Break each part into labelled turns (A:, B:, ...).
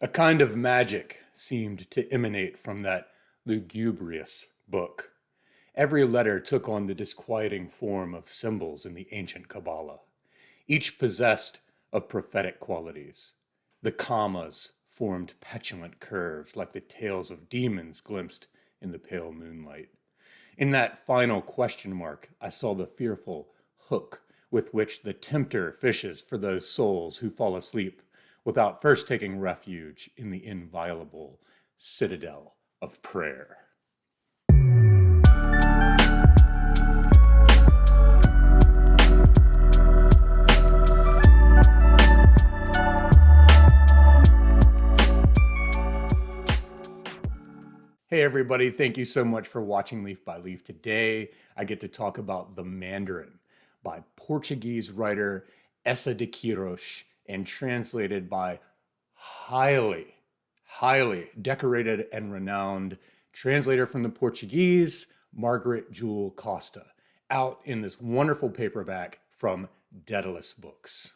A: A kind of magic seemed to emanate from that lugubrious book. Every letter took on the disquieting form of symbols in the ancient Kabbalah, each possessed of prophetic qualities. The commas formed petulant curves like the tails of demons glimpsed in the pale moonlight. In that final question mark, I saw the fearful hook with which the tempter fishes for those souls who fall asleep without first taking refuge in the inviolable citadel of prayer. Hey everybody, thank you so much for watching Leaf by Leaf. Today I get to talk about The Mandarin by Portuguese writer Eça de Queirós and translated by highly decorated and renowned translator from the Portuguese, Margaret Jull Costa, out in this wonderful paperback from Daedalus Books.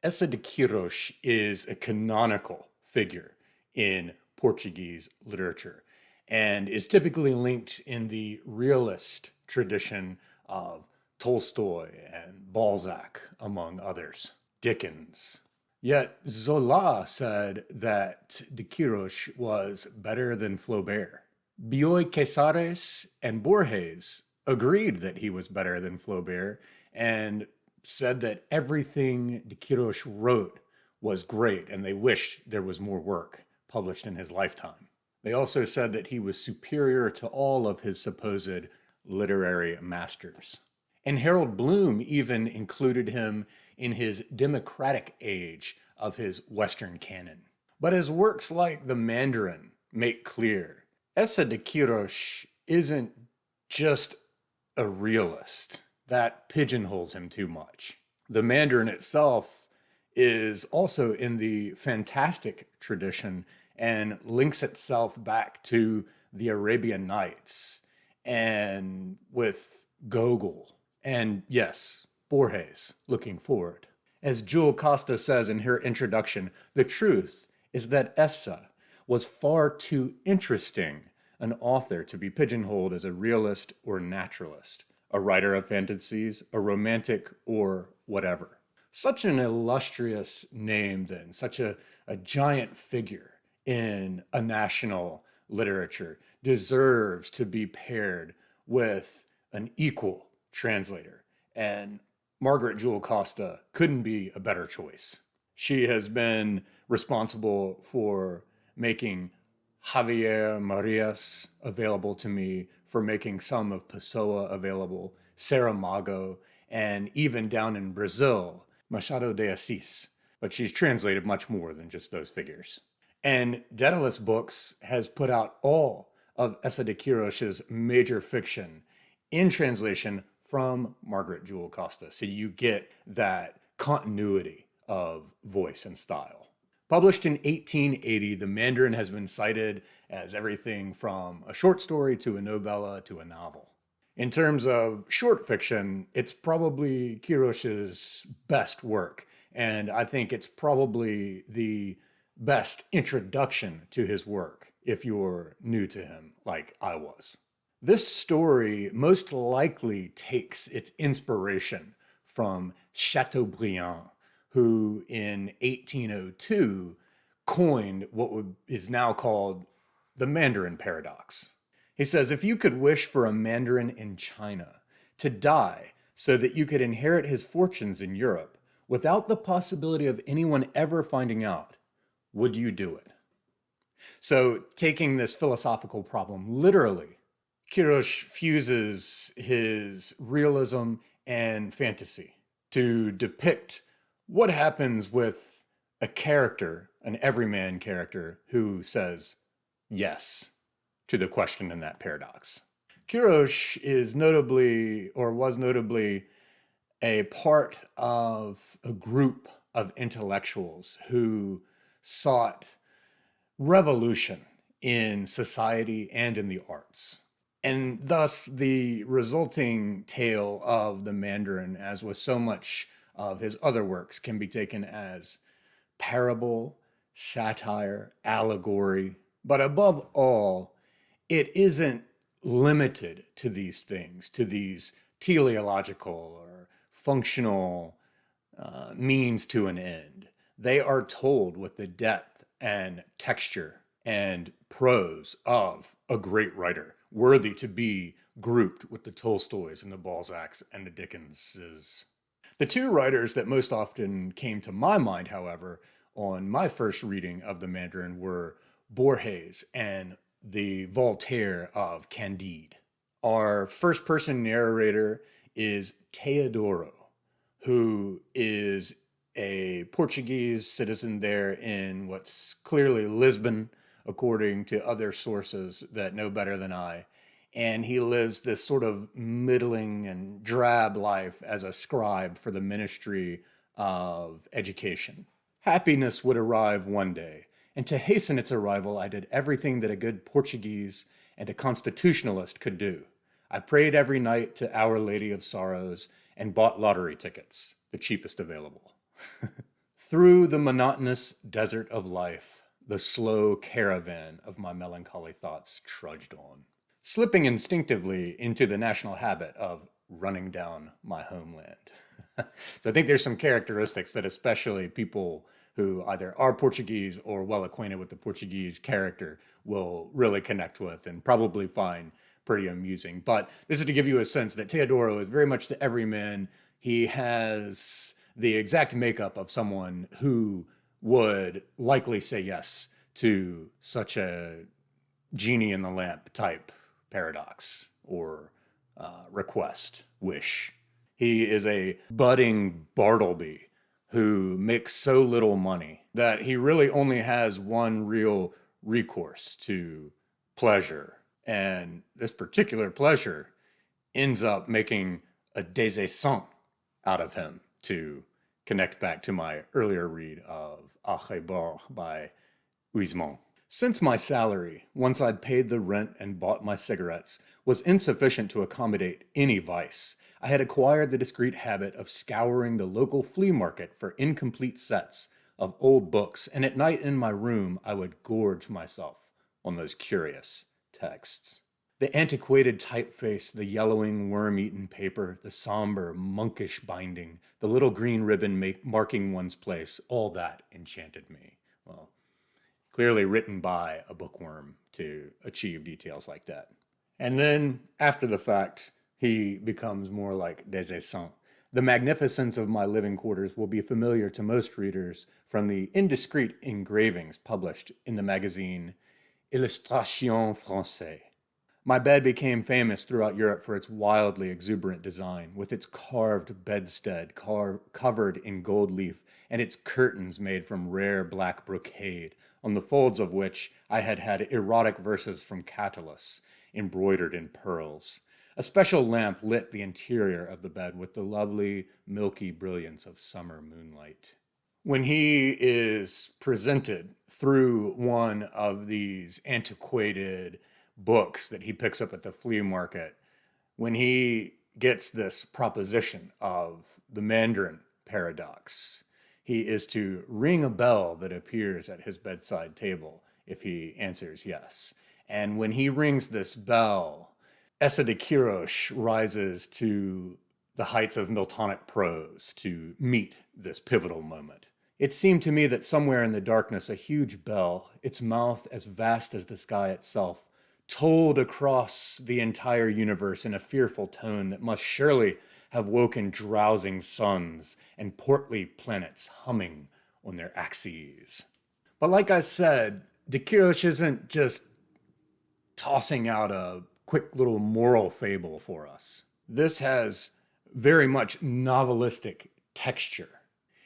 A: Eça de Queirós is a canonical figure in Portuguese literature and is typically linked in the realist tradition of Tolstoy and Balzac, among others, Dickens. Yet Zola said that de Queiroz was better than Flaubert. Bioy Casares and Borges agreed that he was better than Flaubert and said that everything de Queiroz wrote was great and they wished there was more work published in his lifetime. They also said that he was superior to all of his supposed literary masters. And Harold Bloom even included him in his democratic age of his Western canon. But as works like The Mandarin make clear, Eça de Queirós isn't just a realist. That pigeonholes him too much. The Mandarin itself is also in the fantastic tradition and links itself back to the Arabian Nights and with Gogol. And yes, Borges, looking forward. As Jull Costa says in her introduction, the truth is that Eça was far too interesting an author to be pigeonholed as a realist or naturalist, a writer of fantasies, a romantic, or whatever. Such an illustrious name then, such a giant figure in a national literature deserves to be paired with an equal translator. And Margaret Jull Costa couldn't be a better choice. She has been responsible for making Javier Marias available to me, for making some of Pessoa available, Saramago, and even down in Brazil, Machado de Assis. But she's translated much more than just those figures. And Daedalus Books has put out all of Eça de Queirós' major fiction in translation from Margaret Jull Costa. So you get that continuity of voice and style. Published in 1880, The Mandarin has been cited as everything from a short story to a novella to a novel. In terms of short fiction, it's probably Queiroz' best work, and I think it's probably the best introduction to his work if you're new to him like I was. This story most likely takes its inspiration from Chateaubriand, who in 1802 coined what is now called the Mandarin paradox. He says, if you could wish for a Mandarin in China to die so that you could inherit his fortunes in Europe without the possibility of anyone ever finding out, would you do it? So, taking this philosophical problem literally, Queiroz fuses his realism and fantasy to depict what happens with a character, an everyman character, who says yes to the question in that paradox. Queiroz is notably, or was notably, a part of a group of intellectuals who sought revolution in society and in the arts. And thus, the resulting tale of the Mandarin, as with so much of his other works, can be taken as parable, satire, allegory, but above all, it isn't limited to these things, to these teleological or functional means to an end. They are told with the depth and texture and prose of a great writer, worthy to be grouped with the Tolstoys and the Balzacs and the Dickenses. The two writers that most often came to my mind, however, on my first reading of the Mandarin were Borges and the Voltaire of Candide. Our first person narrator is Teodoro, who is a Portuguese citizen there in what's clearly Lisbon, according to other sources that know better than I. And he lives this sort of middling and drab life as a scribe for the Ministry of Education. Happiness would arrive one day, and to hasten its arrival, I did everything that a good Portuguese and a constitutionalist could do. I prayed every night to Our Lady of Sorrows and bought lottery tickets, the cheapest available. Through the monotonous desert of life, the slow caravan of my melancholy thoughts trudged on, slipping instinctively into the national habit of running down my homeland. So I think there's some characteristics that especially people who either are Portuguese or well acquainted with the Portuguese character will really connect with and probably find pretty amusing. But this is to give you a sense that Teodoro is very much the everyman. He has the exact makeup of someone who would likely say yes to such a genie in the lamp type paradox or request, wish. He is a budding Bartleby who makes so little money that he really only has one real recourse to pleasure. And this particular pleasure ends up making a désescent out of him, to connect back to my earlier read of Achébor by Huysmans. Since my salary, once I'd paid the rent and bought my cigarettes, was insufficient to accommodate any vice, I had acquired the discreet habit of scouring the local flea market for incomplete sets of old books, and at night in my room I would gorge myself on those curious texts. The antiquated typeface, the yellowing, worm-eaten paper, the somber, monkish binding, the little green ribbon marking one's place, all that enchanted me. Well, clearly written by a bookworm to achieve details like that. And then, after the fact, he becomes more like Désescent. The magnificence of my living quarters will be familiar to most readers from the indiscreet engravings published in the magazine Illustration Française. My bed became famous throughout Europe for its wildly exuberant design, with its carved bedstead covered in gold leaf and its curtains made from rare black brocade, on the folds of which I had had erotic verses from Catullus embroidered in pearls. A special lamp lit the interior of the bed with the lovely, milky brilliance of summer moonlight. When he is presented through one of these antiquated books that he picks up at the flea market, when he gets this proposition of the Mandarin paradox, he is to ring a bell that appears at his bedside table if he answers yes. And when he rings this bell, Eça de Queirós rises to the heights of Miltonic prose to meet this pivotal moment. It seemed to me that somewhere in the darkness a huge bell, its mouth as vast as the sky itself, tolled across the entire universe in a fearful tone that must surely have woken drowsing suns and portly planets humming on their axes. But like I said, de Queirós isn't just tossing out a quick little moral fable for us. This has very much novelistic texture.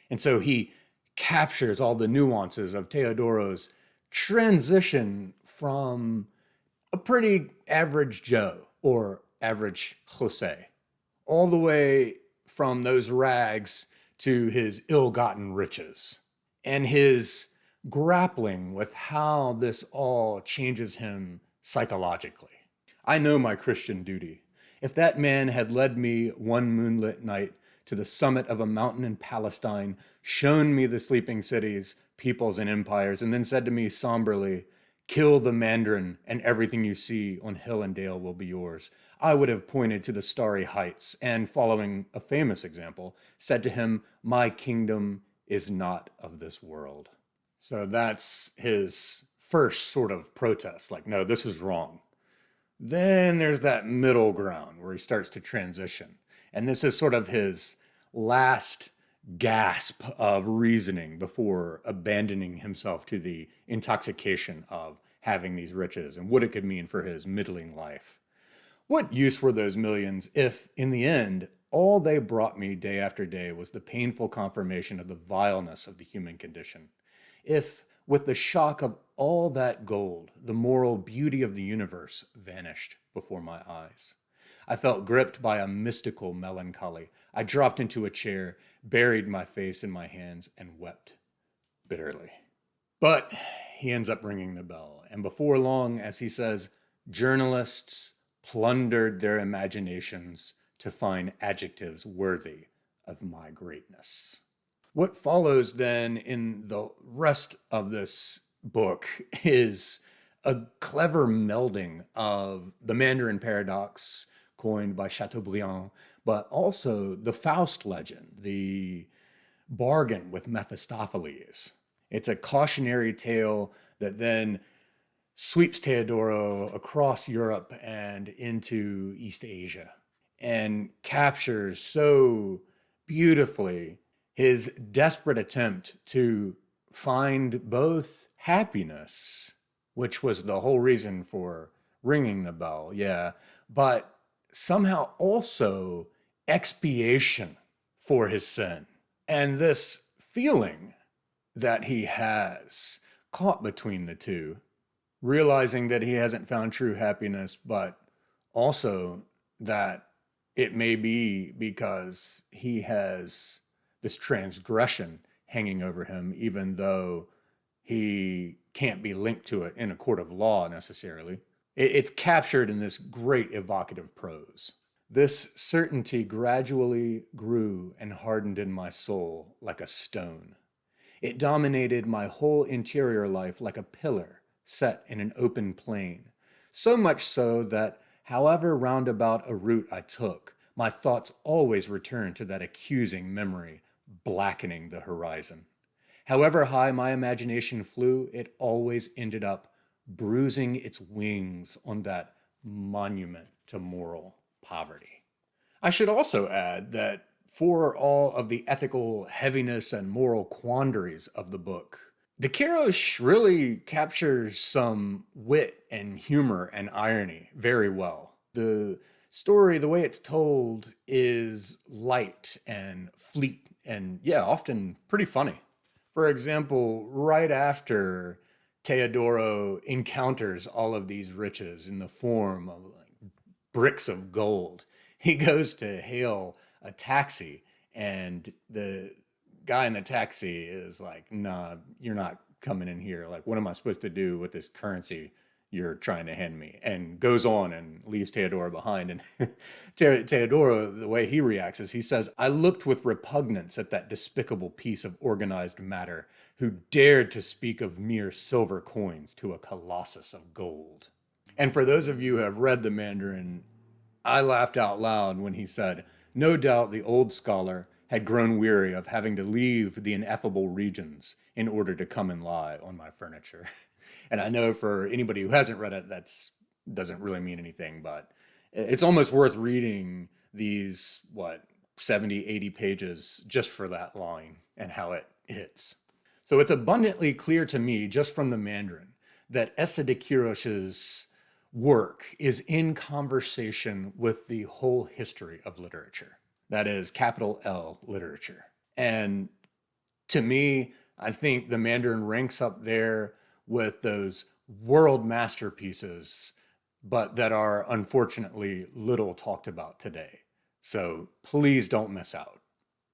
A: And so he captures all the nuances of Teodoro's transition from a pretty average Joe or average Jose, all the way from those rags to his ill-gotten riches, and his grappling with how this all changes him psychologically. I know my Christian duty. If that man had led me one moonlit night to the summit of a mountain in Palestine, shown me the sleeping cities, peoples and empires, and then said to me somberly, "Kill the Mandarin, and everything you see on hill and dale will be yours," I would have pointed to the starry heights and, following a famous example, said to him, "My kingdom is not of this world." So that's his first sort of protest, like, no, this is wrong. Then there's that middle ground where he starts to transition. And this is sort of his last gasp of reasoning before abandoning himself to the intoxication of having these riches and what it could mean for his middling life. What use were those millions if, in the end, all they brought me day after day was the painful confirmation of the vileness of the human condition? If, with the shock of all that gold, the moral beauty of the universe vanished before my eyes? I felt gripped by a mystical melancholy. I dropped into a chair, buried my face in my hands, and wept bitterly. But he ends up ringing the bell, and before long, as he says, journalists plundered their imaginations to find adjectives worthy of my greatness. What follows then in the rest of this book is a clever melding of the Mandarin paradox coined by Chateaubriand, but also the Faust legend, the bargain with Mephistopheles. It's a cautionary tale that then sweeps Teodoro across Europe and into East Asia and captures so beautifully his desperate attempt to find both happiness, which was the whole reason for ringing the bell, yeah, but somehow also expiation for his sin. And this feeling that he has caught between the two, realizing that he hasn't found true happiness, but also that it may be because he has this transgression hanging over him, even though he can't be linked to it in a court of law necessarily. It's captured in this great evocative prose. This certainty gradually grew and hardened in my soul like a stone. It dominated my whole interior life like a pillar set in an open plain, so much so that however roundabout a route I took, my thoughts always returned to that accusing memory, blackening the horizon. However high my imagination flew, it always ended up bruising its wings on that monument to moral poverty. I should also add that for all of the ethical heaviness and moral quandaries of the book, De Queirós really captures some wit and humor and irony very well. The story, the way it's told, is light and fleet and, yeah, often pretty funny. For example, right after Teodoro encounters all of these riches in the form of like bricks of gold, he goes to hail a taxi, and the guy in the taxi is like, "Nah, you're not coming in here. Like, what am I supposed to do with this currency you're trying to hand me?" And goes on and leaves Teodoro behind. And Teodoro, the way he reacts is he says, "I looked with repugnance at that despicable piece of organized matter who dared to speak of mere silver coins to a colossus of gold." And for those of you who have read the Mandarin, I laughed out loud when he said, "No doubt the old scholar had grown weary of having to leave the ineffable regions in order to come and lie on my furniture." And I know for anybody who hasn't read it, that's doesn't really mean anything, but it's almost worth reading these, 70, 80 pages just for that line and how it hits. So it's abundantly clear to me, just from the Mandarin, that Eça de Queirós's work is in conversation with the whole history of literature. That is capital L literature. And to me, I think the Mandarin ranks up there with those world masterpieces, but that are unfortunately little talked about today. So please don't miss out.